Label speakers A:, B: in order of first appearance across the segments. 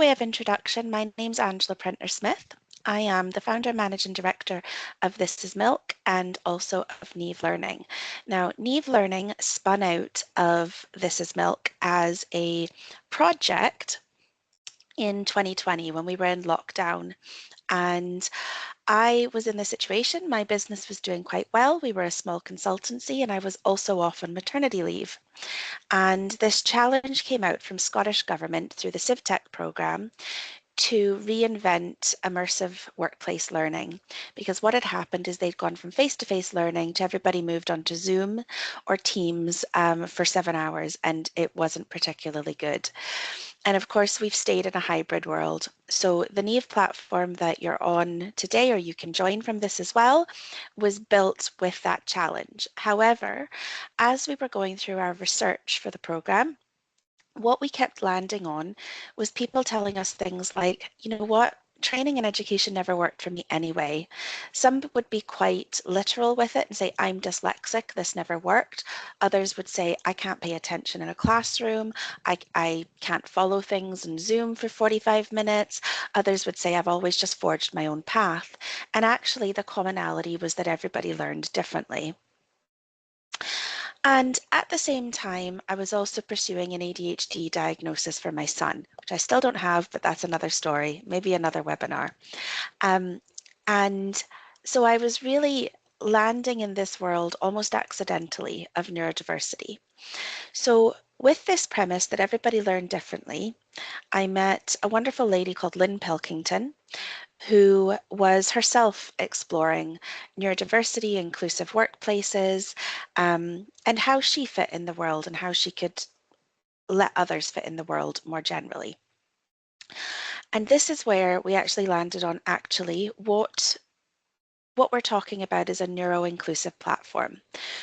A: way of introduction, my name's Angela Prentner-Smith. I am the founder and managing director of This Is Milk and also of Neve Learning. Now, Neve Learning spun out of This Is Milk as a project in 2020 when we were in lockdown. And I was in this situation. My business was doing quite well. We were a small consultancy and I was also off on maternity leave. And this challenge came out from Scottish Government through the CivTech programme to reinvent immersive workplace learning, because what had happened is they'd gone from face-to-face learning to everybody moved onto Zoom or Teams for 7 hours, and it wasn't particularly good. And of course, we've stayed in a hybrid world. So the Neve platform that you're on today, or you can join from this as well, was built with that challenge. However, as we were going through our research for the program, what we kept landing on was people telling us things like, you know what, training and education never worked for me anyway. Some would be quite literal with it and say, I'm dyslexic, this never worked. Others would say, I can't pay attention in a classroom. I can't follow things in Zoom for 45 minutes. Others would say, I've always just forged my own path. And actually the commonality was that everybody learned differently. And at the same time, I was also pursuing an ADHD diagnosis for my son, which I still don't have, but that's another story, maybe another webinar. And so I was really landing in this world almost accidentally of neurodiversity. So with this premise that everybody learned differently, I met a wonderful lady called Lynn Pilkington, who was herself exploring neurodiversity, inclusive workplaces, and how she fit in the world and how she could let others fit in the world more generally. And this is where we actually landed on what we're talking about is a neuro-inclusive platform.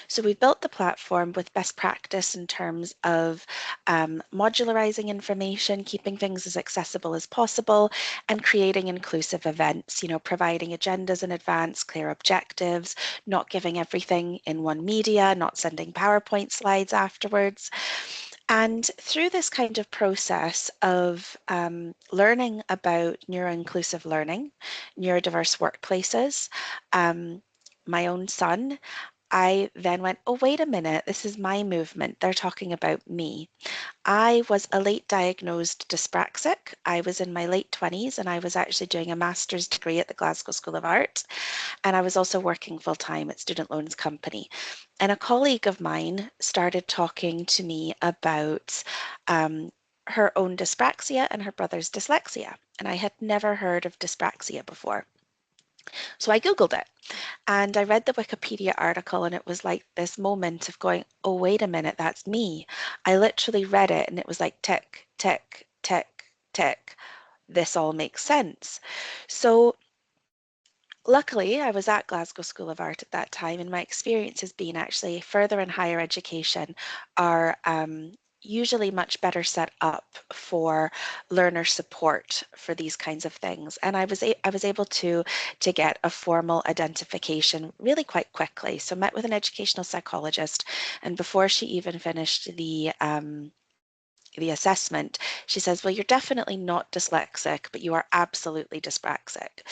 A: So we built the platform with best practice in terms of modularizing information, keeping things as accessible as possible, and creating inclusive events, you know, providing agendas in advance, clear objectives, not giving everything in one media, not sending PowerPoint slides afterwards. And through this kind of process of learning about neuro-inclusive learning, neurodiverse workplaces, my own son, I then went, oh, wait a minute, this is my movement. They're talking about me. I was a late diagnosed dyspraxic. I was in my late 20s and I was actually doing a master's degree at the Glasgow School of Art. And I was also working full time at Student Loans Company. And a colleague of mine started talking to me about her own dyspraxia and her brother's dyslexia. And I had never heard of dyspraxia before. So I Googled it and I read the Wikipedia article and it was like this moment of going, oh, wait a minute, that's me. I literally read it and it was like tick, tick, tick, tick. This all makes sense. So luckily, I was at Glasgow School of Art at that time, and my experience has been actually further and higher education are usually much better set up for learner support for these kinds of things. And I was able to get a formal identification really quite quickly. So met with an educational psychologist, and before she even finished the assessment, she says, well, you're definitely not dyslexic, but you are absolutely dyspraxic.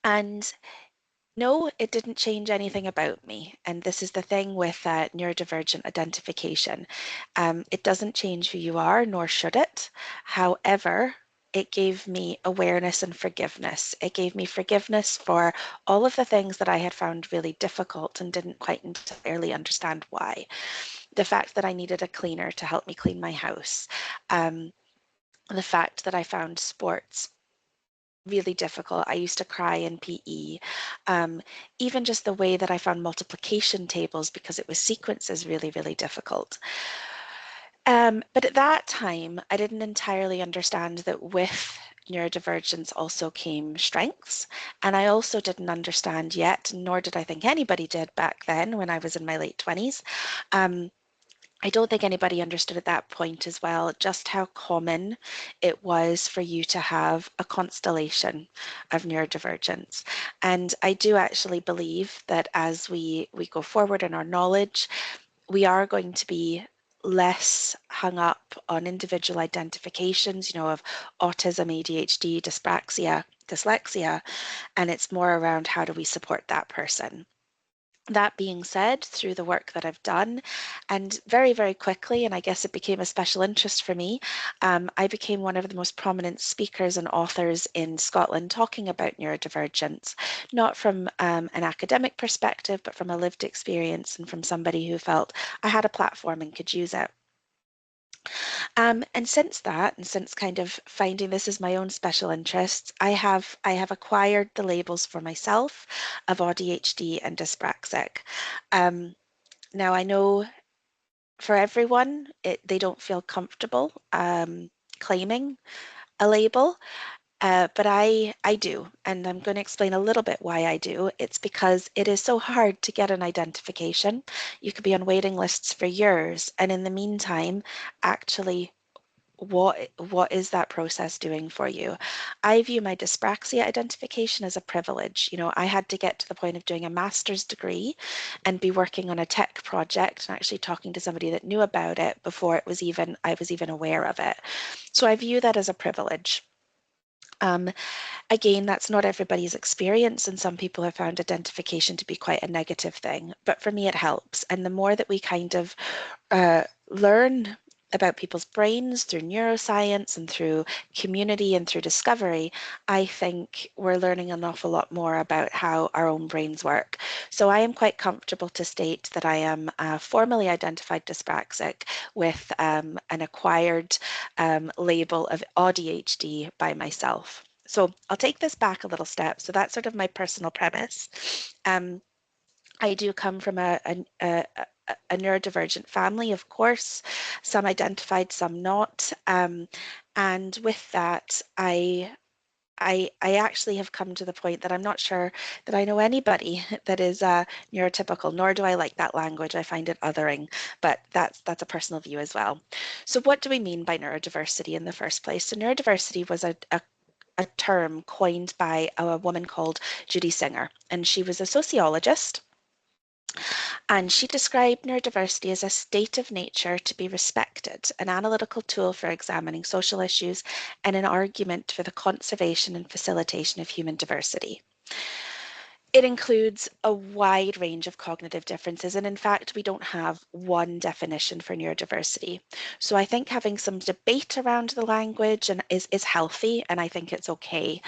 A: And no, it didn't change anything about me. And this is the thing with neurodivergent identification. It doesn't change who you are, nor should it. However, it gave me awareness and forgiveness. It gave me forgiveness for all of the things that I had found really difficult and didn't quite entirely understand why. The fact that I needed a cleaner to help me clean my house. The fact that I found sports really difficult. I used to cry in PE. Even just the way that I found multiplication tables because it was sequences really, really difficult. But at that time, I didn't entirely understand that with neurodivergence also came strengths. And I also didn't understand yet, nor did I think anybody did back then when I was in my late 20s, I don't think anybody understood at that point as well just how common it was for you to have a constellation of neurodivergence. And I do actually believe that as we go forward in our knowledge, we are going to be less hung up on individual identifications, you know, of autism, ADHD, dyspraxia, dyslexia, and it's more around how do we support that person. That being said, through the work that I've done, and very, very quickly, and I guess it became a special interest for me, I became one of the most prominent speakers and authors in Scotland talking about neurodivergence, not from an academic perspective, but from a lived experience and from somebody who felt I had a platform and could use it. And since that, and since kind of finding this as my own special interests, I have acquired the labels for myself of ADHD and dyspraxic. Um, Now I know for everyone, they don't feel comfortable claiming a label, but I do, and I'm going to explain a little bit why I do. It's because it is so hard to get an identification. You could be on waiting lists for years, and in the meantime, actually what is that process doing for you? I view my dyspraxia identification as a privilege. You know, I had to get to the point of doing a master's degree and be working on a tech project and actually talking to somebody that knew about it before I was even aware of it. So I view that as a privilege. Um, Again, that's not everybody's experience, and some people have found identification to be quite a negative thing. But for me, it helps. And the more that we kind of learn about people's brains through neuroscience and through community and through discovery, I think we're learning an awful lot more about how our own brains work. So I am quite comfortable to state that I am formally identified dyspraxic with an acquired label of ADHD by myself. So I'll take this back a little step. So that's sort of my personal premise. Um, I do come from a neurodivergent family, of course, some identified, some not. And with that, I actually have come to the point that I'm not sure that I know anybody that is neurotypical, nor do I like that language. I find it othering, but that's a personal view as well. So what do we mean by neurodiversity in the first place? So neurodiversity was a term coined by a woman called Judy Singer, and she was a sociologist. And she described neurodiversity as a state of nature to be respected, an analytical tool for examining social issues, and an argument for the conservation and facilitation of human diversity. It includes a wide range of cognitive differences, and in fact, we don't have one definition for neurodiversity. So I think having some debate around the language is healthy, and I think it's okay.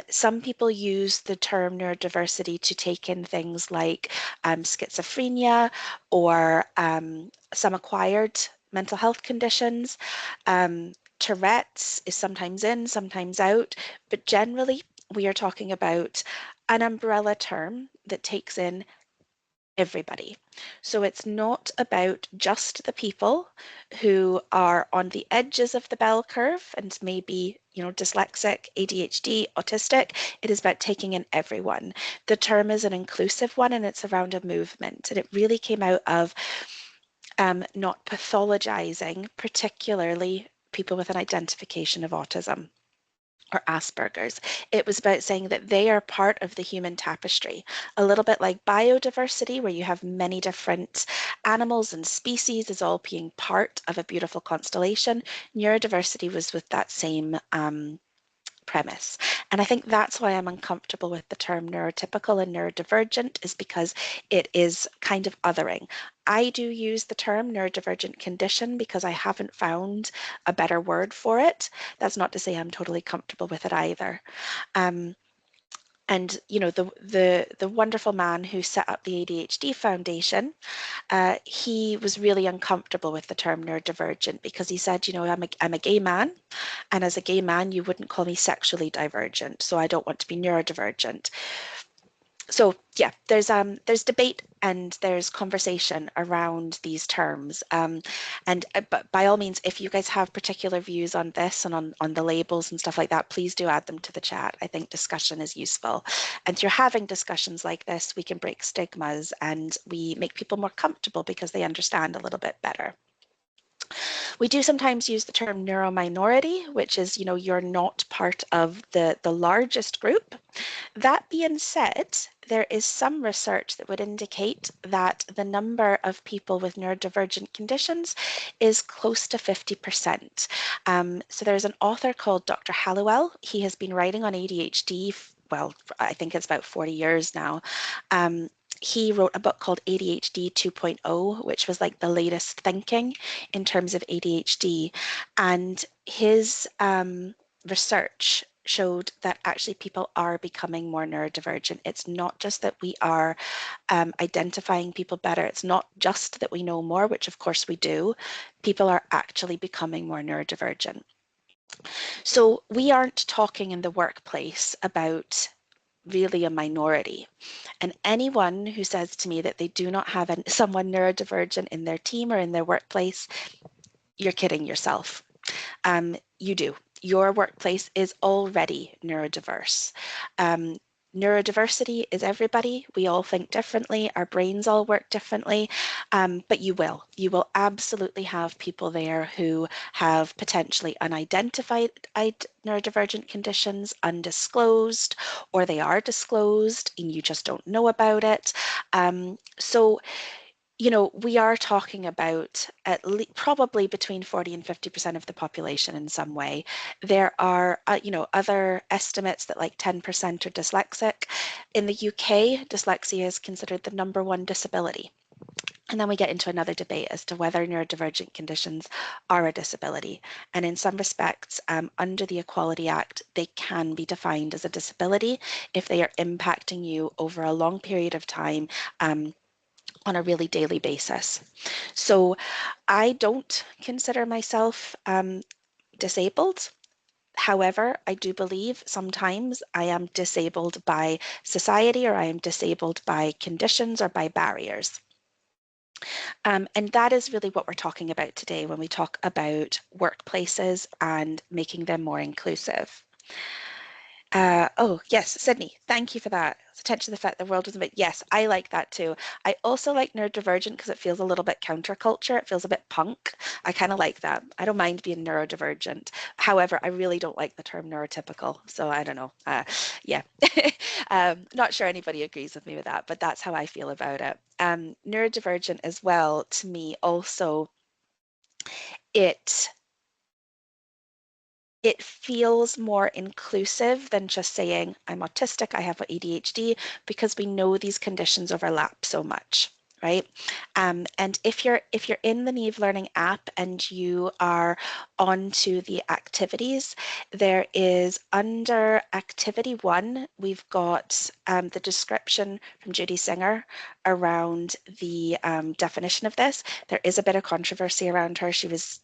A: Some people use the term neurodiversity to take in things like schizophrenia or some acquired mental health conditions. Tourette's is sometimes in, sometimes out, but generally we are talking about an umbrella term that takes in everybody. So it's not about just the people who are on the edges of the bell curve and maybe, you know, dyslexic, ADHD, autistic. It is about taking in everyone. The term is an inclusive one and it's around a movement. And it really came out of not pathologizing, particularly people with an identification of autism or Asperger's. It was about saying that they are part of the human tapestry, a little bit like biodiversity, where you have many different animals and species as all being part of a beautiful constellation. Neurodiversity was with that same premise. And I think that's why I'm uncomfortable with the term neurotypical and neurodivergent, is because it is kind of othering. I do use the term neurodivergent condition because I haven't found a better word for it. That's not to say I'm totally comfortable with it either. Um, and you know, the wonderful man who set up the ADHD Foundation, he was really uncomfortable with the term neurodivergent because he said, you know, I'm a gay man, and as a gay man, you wouldn't call me sexually divergent, so I don't want to be neurodivergent. So yeah, there's debate and there's conversation around these terms. And but by all means, if you guys have particular views on this and on the labels and stuff like that, please do add them to the chat. I think discussion is useful. And through having discussions like this, we can break stigmas and we make people more comfortable because they understand a little bit better. We do sometimes use the term neurominority, which is, you know, you're not part of the largest group. That being said, there is some research that would indicate that the number of people with neurodivergent conditions is close to 50%. So there's an author called Dr. Hallowell. He has been writing on ADHD, well, I think it's about 40 years now. He wrote a book called ADHD 2.0, which was like the latest thinking in terms of ADHD. And his research showed that actually people are becoming more neurodivergent. It's not just that we are identifying people better. It's not just that we know more, which of course we do. People are actually becoming more neurodivergent. So we aren't talking in the workplace about really a minority. And anyone who says to me that they do not have someone neurodivergent in their team or in their workplace, you're kidding yourself. You do. Your workplace is already neurodiverse. Um, Neurodiversity is everybody. We all think differently. Our brains all work differently. But you will. You will absolutely have people there who have potentially unidentified neurodivergent conditions, undisclosed, or they are disclosed and you just don't know about it. So we are talking about at least probably between 40 and 50% of the population in some way. There are, other estimates that like 10% are dyslexic. In the UK, dyslexia is considered the #1 disability. And then we get into another debate as to whether neurodivergent conditions are a disability. And in some respects, under the Equality Act, they can be defined as a disability if they are impacting you over a long period of time, on a really daily basis. So I don't consider myself disabled. However, I do believe sometimes I am disabled by society, or I am disabled by conditions or by barriers. And that is really what we're talking about today when we talk about workplaces and making them more inclusive. Oh, yes, Sydney, thank you for that. Attention to the fact the world was a bit, yes, I like that too. I also like neurodivergent because it feels a little bit counterculture. It feels a bit punk. I kind of like that. I don't mind being neurodivergent. However, I really don't like the term neurotypical. So I don't know. Yeah, not sure anybody agrees with me with that, but that's how I feel about it. Neurodivergent as well, to me, also, it it feels more inclusive than just saying I'm autistic, I have ADHD, because we know these conditions overlap so much, right? And if you're in the Neve Learning app and you are onto the activities, there is under activity 1, we've got the description from Judy Singer around the definition of this. There is a bit of controversy around her. She was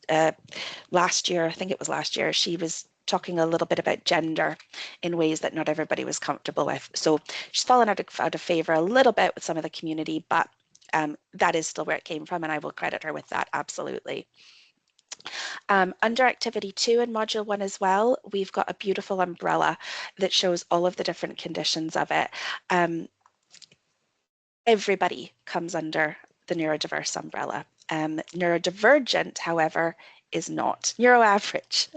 A: last year, I think it was last year, she was talking a little bit about gender in ways that not everybody was comfortable with. So she's fallen out of favor a little bit with some of the community, but that is still where it came from, and I will credit her with that, absolutely. Under activity 2 in module 1 as well, we've got a beautiful umbrella that shows all of the different conditions of it. Everybody comes under the neurodiverse umbrella. Neurodivergent, however, is not. Neuroaverage.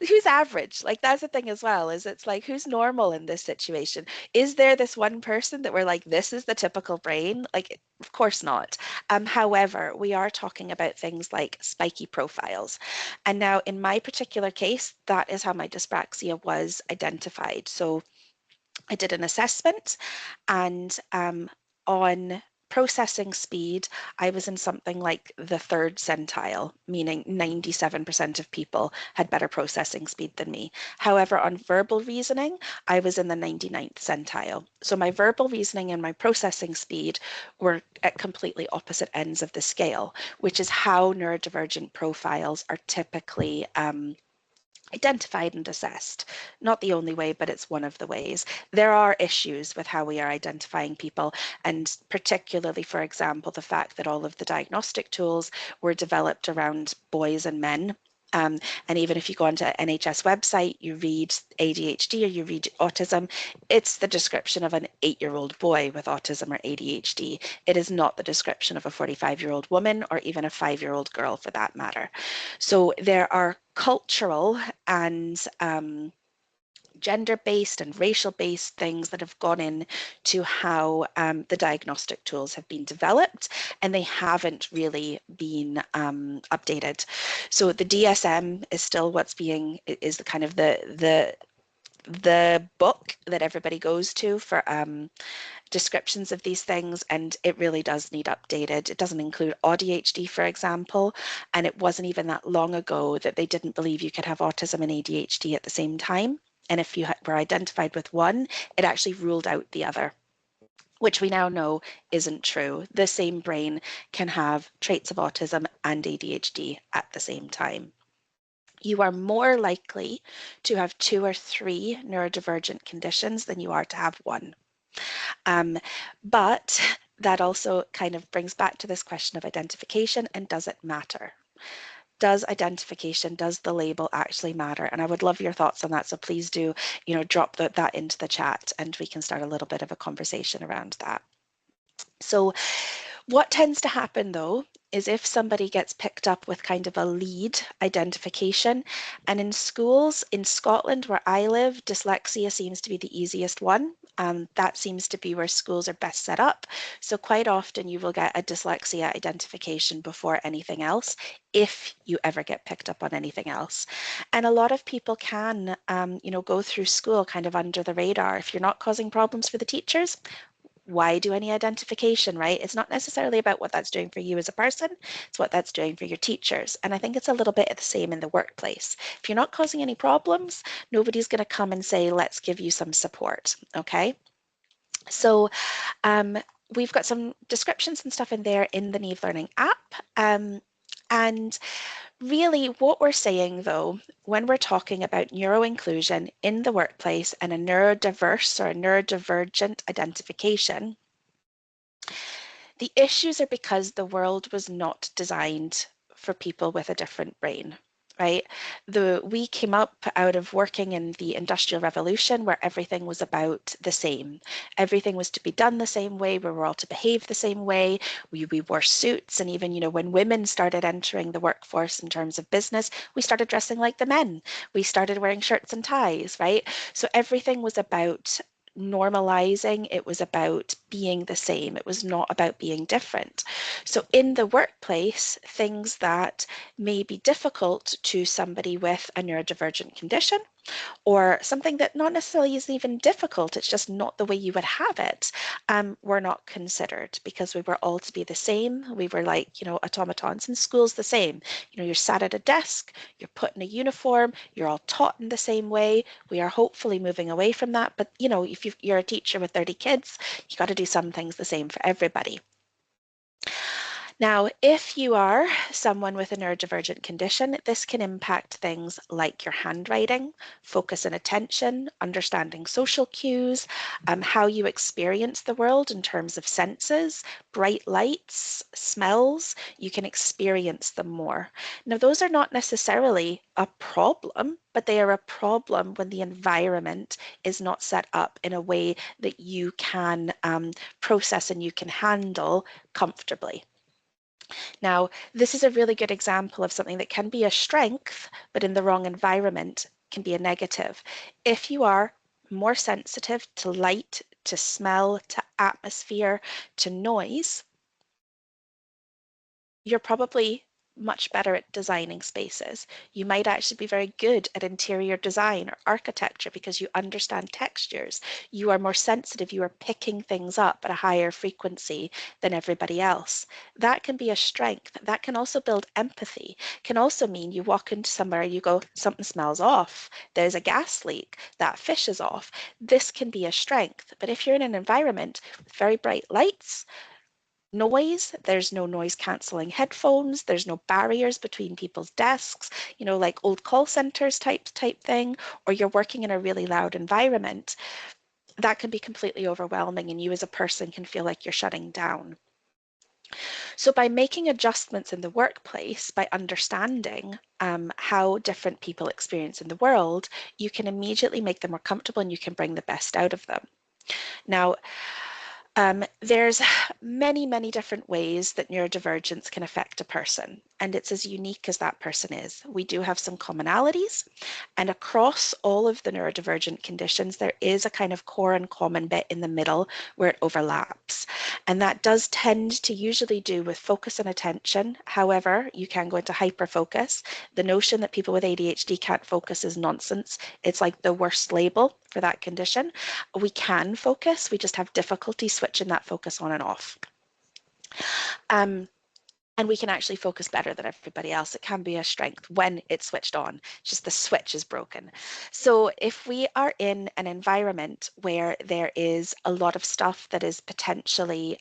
A: Who's average? Like, that's the thing as well, is it's like, who's normal in this situation? Is there this one person that we're like, this is the typical brain? Like, of course not. However, we are talking about things like spiky profiles. And now in my particular case, that is how my dyspraxia was identified. So I did an assessment, and on processing speed, I was in something like the 3rd centile, meaning 97% of people had better processing speed than me. However, on verbal reasoning, I was in the 99th centile. So my verbal reasoning and my processing speed were at completely opposite ends of the scale, which is how neurodivergent profiles are typically identified and assessed. Not the only way, but it's one of the ways. There are issues with how we are identifying people, and particularly, for example, the fact that all of the diagnostic tools were developed around boys and men. And even if you go onto NHS website, you read ADHD or you read autism, it's the description of an 8-year-old boy with autism or ADHD. It is not the description of a 45-year-old woman or even a 5-year-old girl for that matter. So there are cultural and gender-based and racial-based things that have gone in to how the diagnostic tools have been developed, and they haven't really been updated. So the DSM is still what's being, is the kind of the book that everybody goes to for descriptions of these things, and it really does need updated. It doesn't include ADHD, for example, and it wasn't even that long ago that they didn't believe you could have autism and ADHD at the same time. And if you were identified with one, it actually ruled out the other, which we now know isn't true. The same brain can have traits of autism and ADHD at the same time. You are more likely to have 2 or 3 neurodivergent conditions than you are to have one. But that also kind of brings back to this question of identification, and does it matter? Does identification, does the label actually matter? And I would love your thoughts on that. So please do, drop that into the chat, and we can start a little bit of a conversation around that. So what tends to happen though is if somebody gets picked up with kind of a lead identification, and in schools in Scotland where I live, dyslexia seems to be the easiest one. That seems to be where schools are best set up. So quite often you will get a dyslexia identification before anything else, if you ever get picked up on anything else. And a lot of people can, go through school kind of under the radar. If you're not causing problems for the teachers, why do any identification, right? It's not necessarily about what that's doing for you as a person, it's what that's doing for your teachers. And I think it's a little bit the same in the workplace. If you're not causing any problems, nobody's going to come and say, let's give you some support, okay? So we've got some descriptions and stuff in there in the Neve Learning app. And really what we're saying though, when we're talking about neuroinclusion in the workplace and a neurodiverse or a neurodivergent identification, the issues are because the world was not designed for people with a different brain, right? We came up out of working in the Industrial Revolution where everything was about the same. Everything was to be done the same way. We were all to behave the same way. We wore suits, and even, when women started entering the workforce in terms of business, we started dressing like the men. We started wearing shirts and ties, right? So everything was about normalizing, it was about being the same, it was not about being different. So in the workplace, things that may be difficult to somebody with a neurodivergent condition, or something that not necessarily is even difficult, it's just not the way you would have it, were not considered, because we were all to be the same. We were like, automatons. In school's the same. You're sat at a desk, you're put in a uniform, you're all taught in the same way. We are hopefully moving away from that. But, if you're a teacher with 30 kids, you got to do some things the same for everybody. Now, if you are someone with a neurodivergent condition, this can impact things like your handwriting, focus and attention, understanding social cues, how you experience the world in terms of senses, bright lights, smells. You can experience them more. Now, those are not necessarily a problem, but they are a problem when the environment is not set up in a way that you can process and you can handle comfortably. Now, this is a really good example of something that can be a strength, but in the wrong environment can be a negative. If you are more sensitive to light, to smell, to atmosphere, to noise, you're probably much better at designing spaces. You might actually be very good at interior design or architecture because you understand textures. You are more sensitive. You are picking things up at a higher frequency than everybody else. That can be a strength. That can also build empathy. Can also mean you walk into somewhere, you go, something smells off. There's a gas leak. That fish is off. This can be a strength. But if you're in an environment with very bright lights, noise, there's no noise cancelling headphones, there's no barriers between people's desks, like old call centers type thing, or you're working in a really loud environment, that can be completely overwhelming, and you as a person can feel like you're shutting down. So by making adjustments in the workplace, by understanding how different people experience in the world, you can immediately make them more comfortable and you can bring the best out of them. Now, there's many different ways that neurodivergence can affect a person. and it's as unique as that person is. We do have some commonalities, and across all of the neurodivergent conditions, there is a kind of core and common bit in the middle where it overlaps. And that does tend to usually do with focus and attention. However, you can go into hyperfocus. The notion that people with ADHD can't focus is nonsense. It's like the worst label for that condition. We can focus, we just have difficulty switching that focus on and off. And we can actually focus better than everybody else. It can be a strength when it's switched on, just the switch is broken. So if we are in an environment where there is a lot of stuff that is potentially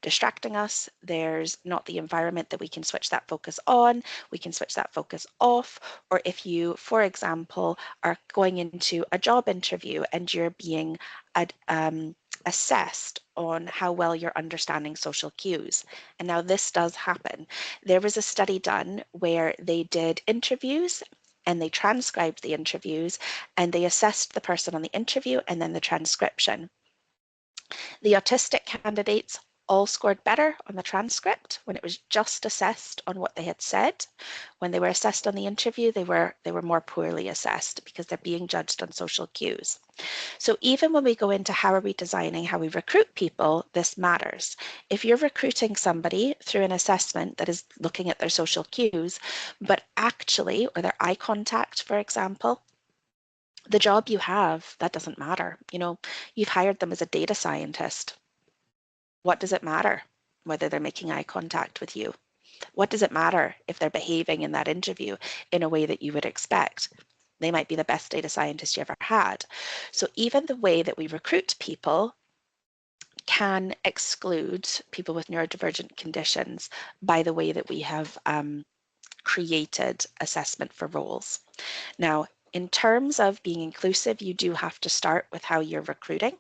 A: distracting us, there's not the environment that we can switch that focus on, we can switch that focus off, or if you, for example, are going into a job interview and you're being assessed on how well you're understanding social cues. And now this does happen. There was a study done where they did interviews and they transcribed the interviews and they assessed the person on the interview and then the transcription. The autistic candidates all scored better on the transcript when it was just assessed on what they had said. When they were assessed on the interview, they were more poorly assessed because they're being judged on social cues. So even when we go into how are we designing how we recruit people, this matters. If you're recruiting somebody through an assessment that is looking at their social cues, but actually, or their eye contact, for example, the job you have, that doesn't matter. You know, you've hired them as a data scientist. What does it matter whether they're making eye contact with you? What does it matter if they're behaving in that interview in a way that you would expect? They might be the best data scientist you ever had. So even the way that we recruit people can exclude people with neurodivergent conditions by the way that we have created assessment for roles. Now, in terms of being inclusive, you do have to start with how you're recruiting.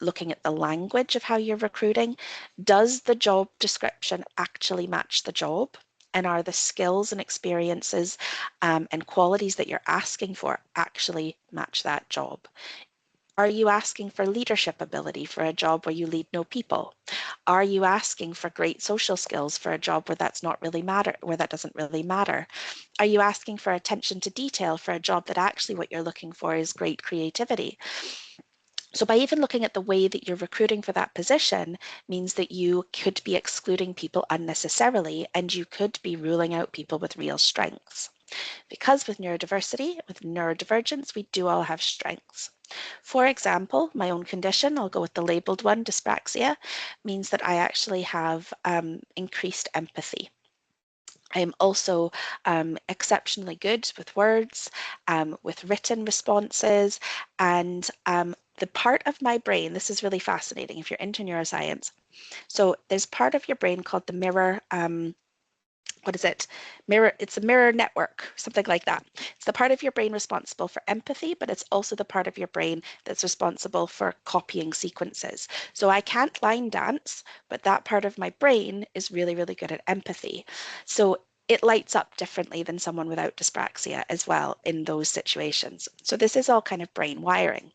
A: Looking at the language of how you're recruiting. Does the job description actually match the job? And are the skills and experiences and qualities that you're asking for actually match that job? Are you asking for leadership ability for a job where you lead no people? Are you asking for great social skills for a job where that's not really matter, where that doesn't really matter? Are you asking for attention to detail for a job that actually what you're looking for is great creativity? So by even looking at the way that you're recruiting for that position means that you could be excluding people unnecessarily and you could be ruling out people with real strengths. Because with neurodiversity, with neurodivergence, we do all have strengths. For example, my own condition, I'll go with the labeled one, dyspraxia, means that I actually have increased empathy. I'm also exceptionally good with words, with written responses, and the part of my brain, this is really fascinating if you're into neuroscience. So there's part of your brain called the mirror, what is it? It's a mirror network, something like that. It's the part of your brain responsible for empathy, but it's also the part of your brain that's responsible for copying sequences. So I can't line dance, but that part of my brain is really, really good at empathy. So it lights up differently than someone without dyspraxia as well in those situations. So this is all kind of brain wiring.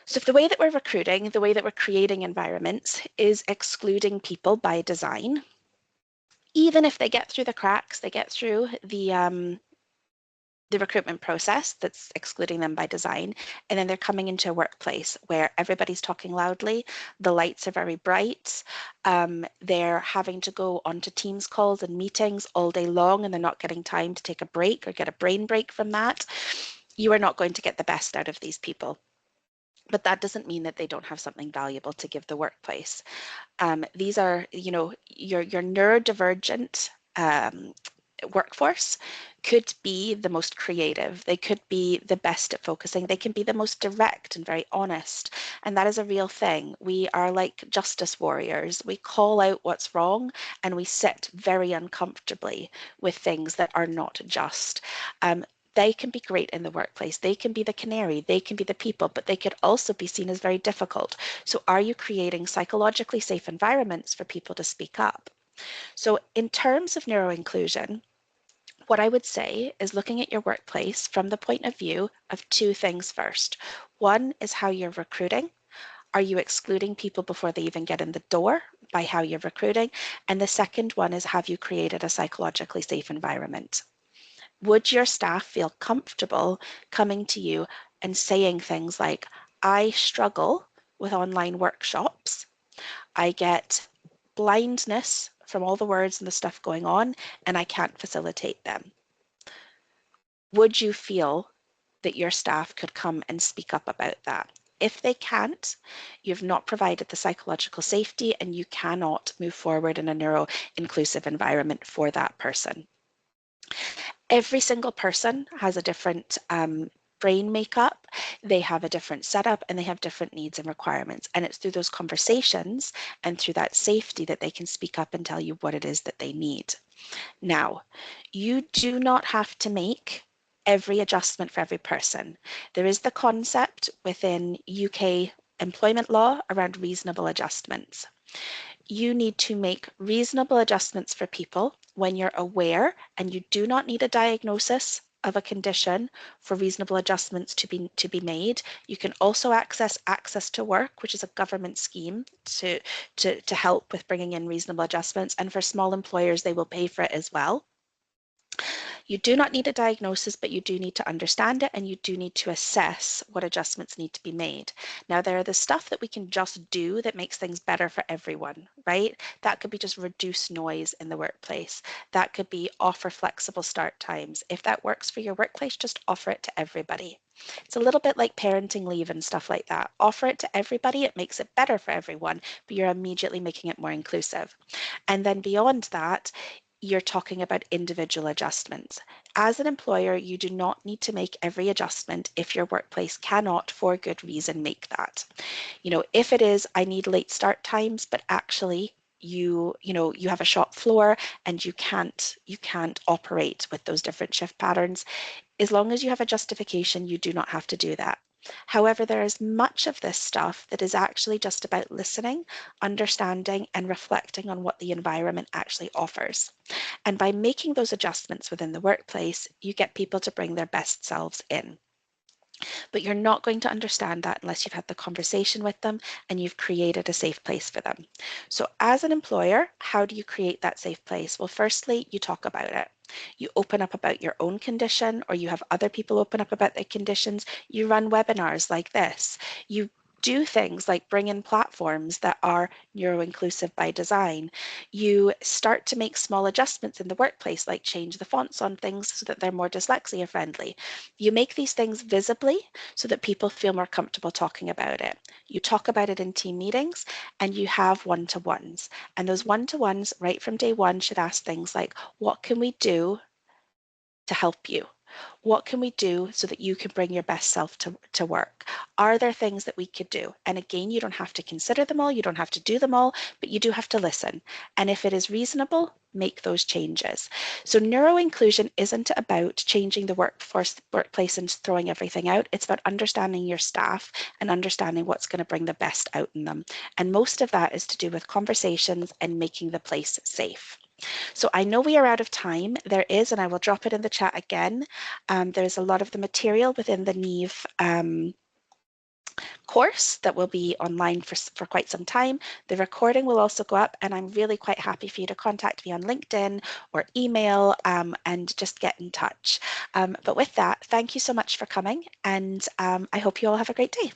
A: So if the way that we're recruiting, the way that we're creating environments is excluding people by design, even if they get through the cracks, they get through the recruitment process that's excluding them by design, and then they're coming into a workplace where everybody's talking loudly, the lights are very bright, they're having to go onto Teams calls and meetings all day long and they're not getting time to take a break or get a brain break from that. You are not going to get the best out of these people. But that doesn't mean that they don't have something valuable to give the workplace. These are, you know, your neurodivergent workforce could be the most creative. They could be the best at focusing. They can be the most direct and very honest. And that is a real thing. We are like justice warriors. We call out what's wrong and we sit very uncomfortably with things that are not just. They can be great in the workplace. They can be the canary. They can be the people, but they could also be seen as very difficult. So are you creating psychologically safe environments for people to speak up? So in terms of neuroinclusion, what I would say is looking at your workplace from the point of view of two things first. One is how you're recruiting. Are you excluding people before they even get in the door by how you're recruiting? And the second one is, have you created a psychologically safe environment? Would your staff feel comfortable coming to you and saying things like, I struggle with online workshops. I get blindness from all the words and the stuff going on, and I can't facilitate them. Would you feel that your staff could come and speak up about that? If they can't, you've not provided the psychological safety and you cannot move forward in a neuro-inclusive environment for that person. Every single person has a different brain makeup, they have a different setup, and they have different needs and requirements. And it's through those conversations and through that safety that they can speak up and tell you what it is that they need. Now, you do not have to make every adjustment for every person. There is the concept within UK employment law around reasonable adjustments. You need to make reasonable adjustments for people when you're aware, and you do not need a diagnosis of a condition for reasonable adjustments to be made. You can also access to work, which is a government scheme to help with bringing in reasonable adjustments. And for small employers, they will pay for it as well. You do not need a diagnosis, but you do need to understand it, and you do need to assess what adjustments need to be made. Now, there are the stuff that we can just do that makes things better for everyone, right? That could be just reduce noise in the workplace. That could be offer flexible start times. If that works for your workplace, just offer it to everybody. It's a little bit like parenting leave and stuff like that. Offer it to everybody, it makes it better for everyone, but you're immediately making it more inclusive. And then beyond that, you're talking about individual adjustments. As an employer, you do not need to make every adjustment if your workplace cannot, for good reason, make that. If it is, I need late start times, but actually you have a shop floor and you can't operate with those different shift patterns. As long as you have a justification, you do not have to do that. However, there is much of this stuff that is actually just about listening, understanding, and reflecting on what the environment actually offers. And by making those adjustments within the workplace, you get people to bring their best selves in. But you're not going to understand that unless you've had the conversation with them and you've created a safe place for them. So as an employer, how do you create that safe place? Well, firstly, you talk about it. You open up about your own condition, or you have other people open up about their conditions. You run webinars like this. You do things like bring in platforms that are neuro-inclusive by design. You start to make small adjustments in the workplace, like change the fonts on things so that they're more dyslexia friendly. You make these things visibly so that people feel more comfortable talking about it. You talk about it in team meetings, and you have one-to-ones. And those one-to-ones right from day one should ask things like, what can we do to help you? What can we do so that you can bring your best self to work? Are there things that we could do? And again, you don't have to consider them all, you don't have to do them all, but you do have to listen. And if it is reasonable, make those changes. So neuro-inclusion isn't about changing the workplace and throwing everything out. It's about understanding your staff and understanding what's going to bring the best out in them. And most of that is to do with conversations and making the place safe. So I know we are out of time. There is, and I will drop it in the chat again, there's a lot of the material within the Neve course that will be online for quite some time. The recording will also go up, and I'm really quite happy for you to contact me on LinkedIn or email and just get in touch. But with that, thank you so much for coming, and I hope you all have a great day.